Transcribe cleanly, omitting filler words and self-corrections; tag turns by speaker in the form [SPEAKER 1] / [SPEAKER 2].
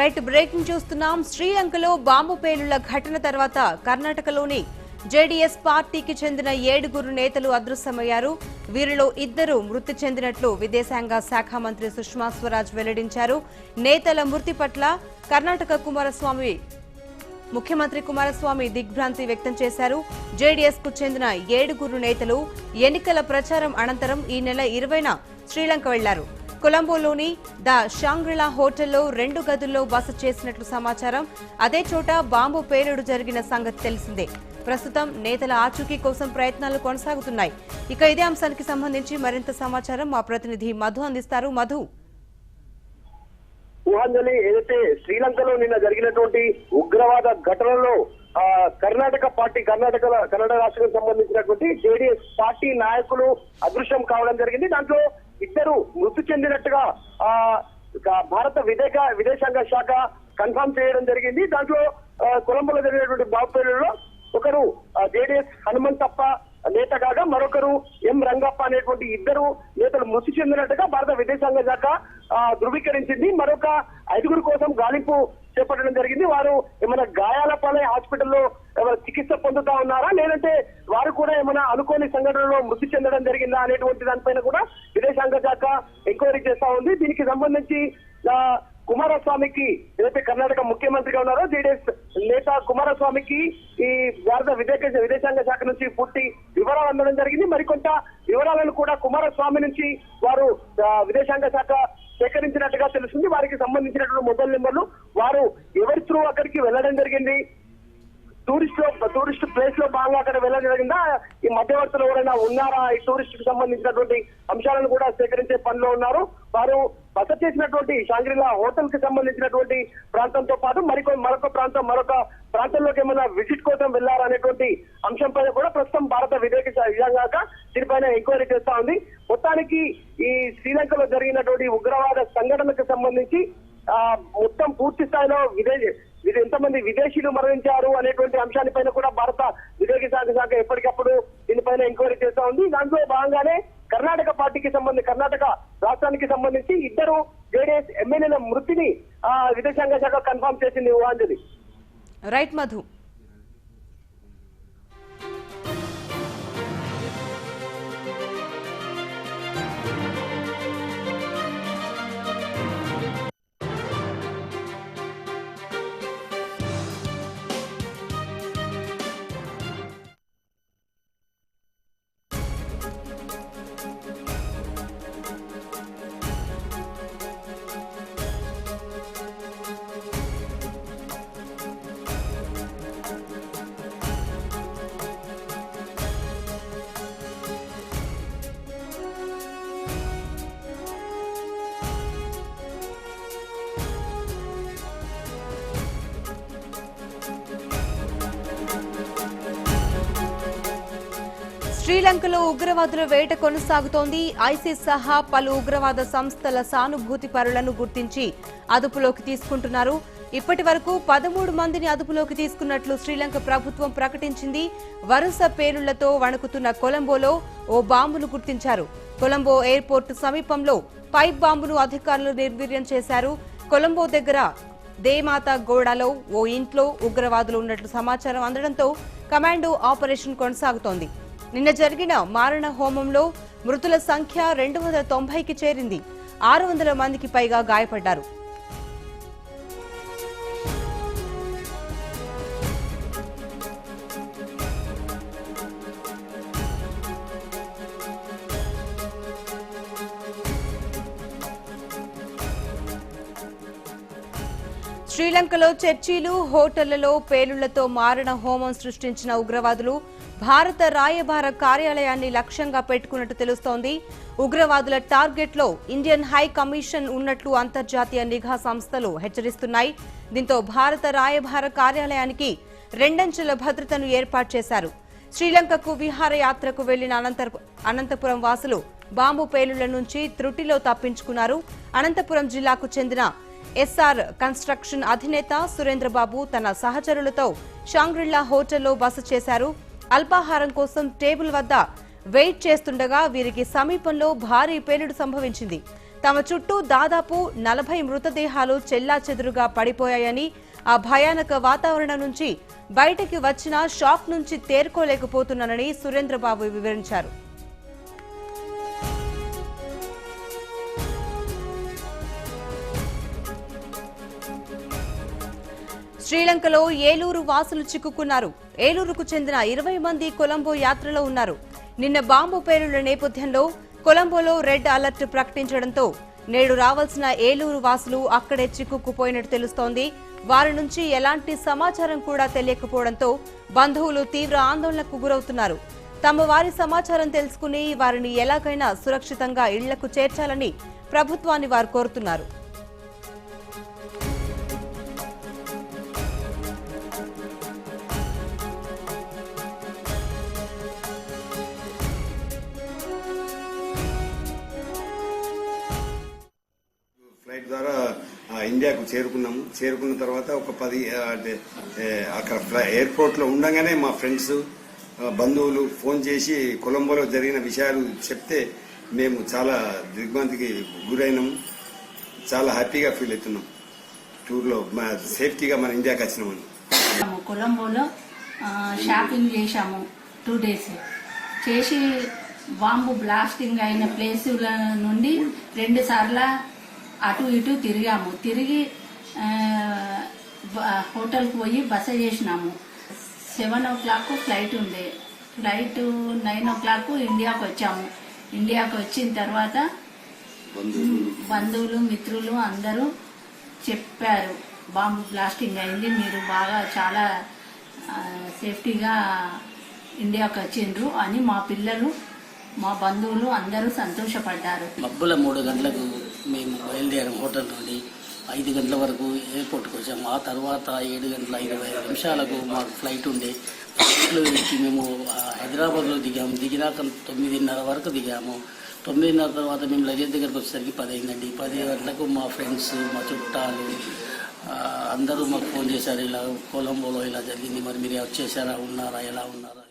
[SPEAKER 1] Right breaking చూస్తున్నాం. శ్రీలంకలో bomb పేలుళ్ల ఘటన తర్వాత కర్ణాటకలోని జేడీఎస్ పార్టీకి చెందిన 7 నేతలు అదృశ్యమయ్యారు. వీరిలో 2 మృతి చెందినట్లు విదేశాంగ శాఖ మంత్రి సుష్మా స్వరాజ్ వెల్లడించారు. నేతల మృతి పట్ల కర్ణాటక ముఖ్యమంత్రి కుమారస్వామి దిగ్భ్రాంతి వ్యక్తం చేశారు. జేడీఎస్ కు చెందిన 7 నేతలు ఎన్నికల ప్రచారం అనంతరం ఈ నెల 20న శ్రీలంక వెళ్లారు. కొలంబోలోని ద షాంగ్రిలా హోటల్లో 2 గదుల్లో బస చేసినట్లు సమాచారం. అదే చోట బాంబు పేలుడు జరిగిన సంగతి తెలిసిందే. ప్రస్తుతం నేతల ఆచూకీ కోసం ప్రయత్నాలు కొనసాగుతున్నాయి. ఇక ఇదే అంశానికి సంబంధించి మరింత సమాచారం మా ప్రతినిధి మధు అందిస్తారు. మధు,
[SPEAKER 2] ఊహాంజలి, ఏదైతే శ్రీలంకలో నిన్న జరిగినటువంటి ఉగ్రవాద ఘటనలో కర్ణాటక రాష్ట్రానికి సంబంధించినటువంటి జేడీఎస్ పార్టీ నాయకులు అదృశ్యం కావడం జరిగింది. దాంట్లో 2 మృతి చెందినట్టుగా భారత విదేశాంగ శాఖ కన్ఫర్మ్ చేయడం జరిగింది. దాంట్లో కొలంబోలో జరిగినటువంటి బాంబు పేలుడులో ఒకరు జేడీఎస్ హనుమంతప్ప నేత కాగా మరొకరు ఎం రంగప్ప అనేటువంటి 2 నేతలు మృతి చెందినట్టుగా భారత విదేశాంగ శాఖ ధృవీకరించింది. మరొక 5 కోసం గాలింపు చేపట్టడం జరిగింది. వారు ఏమైనా గాయాల పాలై హాస్పిటల్లో ఏమైనా చికిత్స పొందుతా ఉన్నారా, లేదంటే వారు కూడా ఏమైనా అనుకోని సంఘటనలో మృతి చెందడం జరిగిందా అనేటువంటి దానిపైన కూడా విదేశాంగ శాఖ ఎంక్వైరీ చేస్తా ఉంది. దీనికి సంబంధించి కుమారస్వామికి, ఏదైతే కర్ణాటక ముఖ్యమంత్రిగా ఉన్నారో జేడీఎస్ నేత కుమారస్వామికి ఈ భారత విదేశాంగ శాఖ నుంచి పూర్తి వివరాలు అందడం జరిగింది. మరికొంత వివరాలను కూడా కుమారస్వామి నుంచి వారు విదేశాంగ శాఖ సేకరించినట్టుగా తెలుస్తుంది. వారికి సంబంధించినటువంటి మొబైల్ నెంబర్లు, వారు ఎవరి త్రూ అక్కడికి వెళ్ళడం జరిగింది, టూరిస్ట్ ప్లేస్ లో భాగంగా అక్కడ వెళ్ళడం జరిగిందా, ఈ మధ్యవర్తులు ఎవరైనా ఉన్నారా, ఈ టూరిస్ట్ కి సంబంధించినటువంటి అంశాలను కూడా సేకరించే పనిలో ఉన్నారు. వారు బస చేసినటువంటి షాంగ్రిలా హోటల్ కి సంబంధించినటువంటి ప్రాంతంతో పాటు మరొక ప్రాంతంలోకి ఏమైనా విజిట్ కోసం వెళ్లారనేటువంటి అంశంపై కూడా ప్రస్తుతం భారత విదేశాంగ దీనిపైన ఎంక్వైరీ చేస్తా ఉంది. మొత్తానికి ఈ శ్రీలంకలో జరిగినటువంటి ఉగ్రవాద సంఘటనకు సంబంధించి మొత్తం పూర్తి స్థాయిలో ఎంతమంది విదేశీయులు మరణించారు అనేటువంటి అంశాలపైన కూడా భారత విదేశాంగ శాఖ ఎప్పటికప్పుడు దీనిపైన ఎంక్వైరీ చేస్తా ఉంది. దాంట్లో భాగంగానే కర్ణాటక రాష్ట్రానికి సంబంధించి 2 జేడీఎస్ ఎమ్మెల్యేల మృతిని విదేశాంగ శాఖ కన్ఫర్మ్ చేసింది. ఊహాంజలి.
[SPEAKER 1] రైట్ మధు. శ్రీలంకలో ఉగ్రవాదుల వేట కొనసాగుతోంది. ఐసిస్ సహా పలు ఉగ్రవాద సంస్థల సానుభూతి పరులను గుర్తించి అదుపులోకి తీసుకుంటున్నారు. ఇప్పటి వరకు 13 మందిని అదుపులోకి తీసుకున్నట్లు శ్రీలంక ప్రభుత్వం ప్రకటించింది. వరుస పేలుళ్లతో వణుకుతున్న కొలంబోలో ఓ బాంబును గుర్తించారు. కొలంబో ఎయిర్పోర్టు సమీపంలో పైప్ బాంబును అధికారులు నిర్వీర్యం చేశారు. కొలంబో దగ్గర దేమాతా గోడాలో ఓ ఇంట్లో ఉగ్రవాదులు ఉన్నట్లు సమాచారం అందడంతో కమాండో ఆపరేషన్ కొనసాగుతోంది. నిన్న జరిగిన మారణ హోమంలో మృతుల సంఖ్య 290కి చేరింది. 600 మందికి పైగా గాయపడ్డారు. శ్రీలంకలో చర్చీలు, హోటళ్లలో పేలుళ్లతో మారణ హోమం సృష్టించిన ఉగ్రవాదులు భారత రాయబార కార్యాలయాన్ని లక్ష్యంగా పెట్టుకున్నట్టు తెలుస్తోంది. ఉగ్రవాదుల టార్గెట్ లో ఇండియన్ హై కమిషన్ ఉన్నట్లు అంతర్జాతీయ నిఘా సంస్థలు హెచ్చరిస్తున్నాయి. దీంతో భారత రాయబార కార్యాలయానికి 2 అంచెల భద్రతను ఏర్పాటు చేశారు. శ్రీలంకకు విహారయాత్రకు వెళ్లిన అనంతపురం వాసులు బాంబు పేలుళ్ల నుంచి త్రుటిలో తప్పించుకున్నారు. అనంతపురం జిల్లాకు చెందిన ఎస్ఆర్ కన్స్ట్రక్షన్ అధినేత సురేంద్రబాబు తన సహచరులతో షాంగ్రిల్లా హోటల్లో బస చేశారు. అల్పాహారం కోసం టేబుల్ వద్ద వెయిట్ చేస్తుండగా వీరికి సమీపంలో భారీ పేలుడు సంభవించింది. తమ చుట్టూ దాదాపు 40 మృతదేహాలు చెల్లాచెదురుగా పడిపోయాయని, ఆ భయానక వాతావరణం నుంచి బయటికి వచ్చినా షాక్ నుంచి తేరుకోలేకపోతున్నానని సురేంద్రబాబు వివరించారు. శ్రీలంకలో ఏలూరు వాసులు చిక్కుకున్నారు. ఏలూరుకు చెందిన 20 మంది కొలంబో యాత్రలో ఉన్నారు. నిన్న బాంబు పేలుళ్ల నేపథ్యంలో కొలంబోలో రెడ్ అలర్ట్ ప్రకటించడంతో నేడు రావాల్సిన ఏలూరు వాసులు అక్కడే చిక్కుకుపోయినట్టు తెలుస్తోంది. వారి నుంచి ఎలాంటి సమాచారం కూడా తెలియకపోవడంతో బంధువులు తీవ్ర ఆందోళనకు గురవుతున్నారు. తమ వారి సమాచారం తెలుసుకుని వారిని ఎలాగైనా సురక్షితంగా ఇళ్లకు చేర్చాలని ప్రభుత్వాన్ని వారు కోరుతున్నారు.
[SPEAKER 3] ఫ్లైట్ ద్వారా ఇండియాకు చేరుకున్నాము. చేరుకున్న తర్వాత ఒక 10 అక్కడ ఎయిర్పోర్ట్ లో ఉండగానే మా ఫ్రెండ్స్ బంధువులు ఫోన్ చేసి కొలంబోలో జరిగిన విషయాలు చెప్తే మేము చాలా దిగ్భ్రాంతికి గురైనాము. చాలా హ్యాపీగా ఫీల్ అవుతున్నాం. టూర్ లో సేఫ్టీగా మన ఇండియాకి వచ్చినామని.
[SPEAKER 4] కొలంబోలో షాపింగ్ చేశాము 2 days. చేసి బాంబు బ్లాస్టింగ్ అయిన ప్లేసుల నుండి 2 సార్లు అటు ఇటు తిరిగాము. తిరిగి హోటల్కి పోయి బస చేసినాము. 7 o'clock ఫ్లైట్ ఉండే. ఫ్లైట్ 9 o'clock ఇండియాకు వచ్చాము. ఇండియాకు వచ్చిన తర్వాత బంధువులు మిత్రులు అందరూ చెప్పారు బాంబు బ్లాస్టింగ్ అయింది, మీరు బాగా చాలా సేఫ్టీగా ఇండియాకు వచ్చిండ్రు అని మా పిల్లలు మా బంధువులు అందరూ సంతోషపడ్డారు.
[SPEAKER 5] మబ్బుల 3 గంటలకు మేము బయలుదేరాం. హోటల్ నుండి 5 గంటల వరకు ఎయిర్పోర్ట్కి వచ్చాము. ఆ తర్వాత 7 గంటల 25 నిమిషాలకు మాకు ఫ్లైట్ ఉండే. ఫ్లైట్లో ఎక్కి మేము హైదరాబాద్లో దిగాము. దిగినాక 9:30 వరకు దిగాము. 9:30 తర్వాత మేము లగేజ్ దగ్గరకు వచ్చేసరికి 10 అయిందండి. 10 గంటలకు మా ఫ్రెండ్స్ మా చుట్టాలు అందరూ మాకు ఫోన్ చేశారు, ఇలా కొలంబోలో ఇలా జరిగింది, మరి మీరు వచ్చేసారా, ఉన్నారా, ఎలా ఉన్నారా.